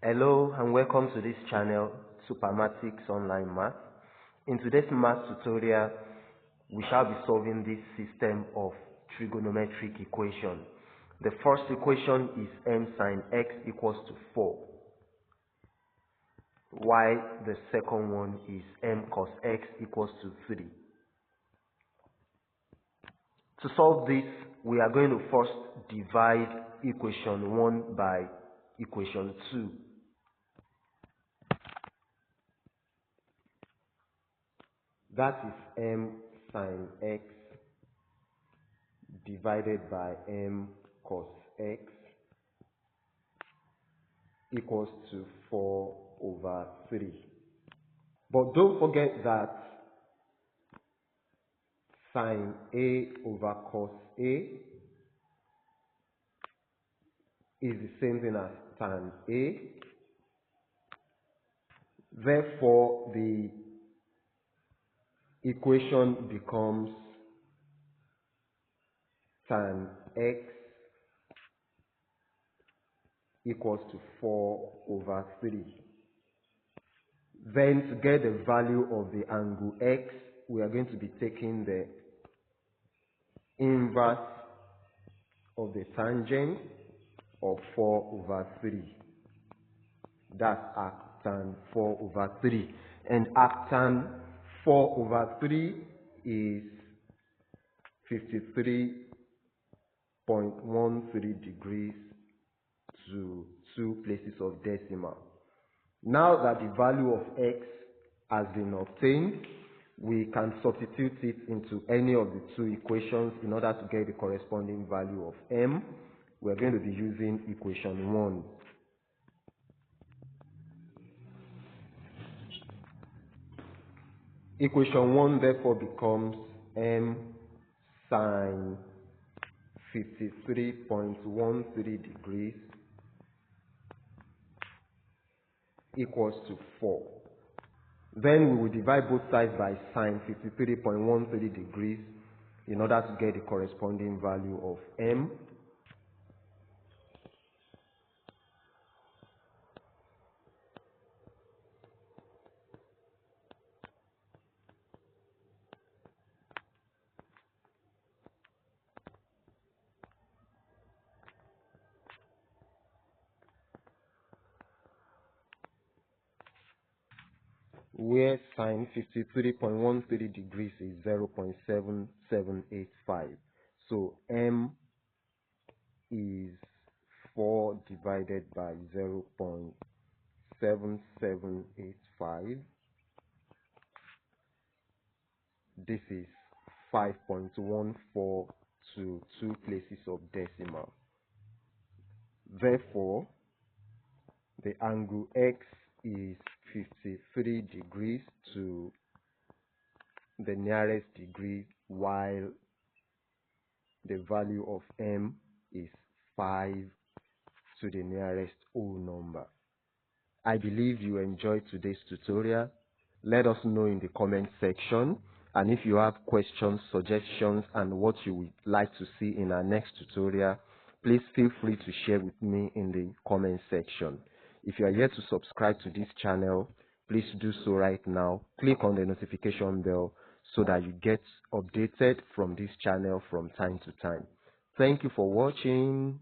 Hello and welcome to this channel, Supermatics Online Math. In today's math tutorial, we shall be solving this system of trigonometric equation. The first equation is m sine x equals to 4, while the second one is m cos x equals to 3. To solve this, we are going to first divide equation 1 by equation 2. That is m sine x divided by m cos x equals to 4 over 3. But don't forget that sine A over cos A is the same thing as tan A. Therefore, the equation becomes tan x equals to 4 over 3. Then to get the value of the angle x, we are going to be taking the inverse of the tangent of 4 over 3. That's arctan 4 over 3. And arctan 4 over 3 is 53.13 degrees to 2 places of decimal. Now that the value of x has been obtained, we can substitute it into any of the two equations in order to get the corresponding value of m. We are going to be using equation 1. Equation 1 therefore becomes m sine 53.13 degrees equals to 4. Then we will divide both sides by sine 53.13 degrees in order to get the corresponding value of m. Where sine 53.13 degrees is 0.7785. So m is 4 divided by 0.7785. This is 5.14 to 2 places of decimal. Therefore, the angle x is 53 degrees to the nearest degree, while the value of m is 5 to the nearest whole number. I believe you enjoyed today's tutorial. Let us know in the comment section, and if you have questions, suggestions, and what you would like to see in our next tutorial, please feel free to share with me in the comment section. If you are yet to subscribe to this channel, please do so right now. Click on the notification bell so that you get updated from this channel from time to time. Thank you for watching.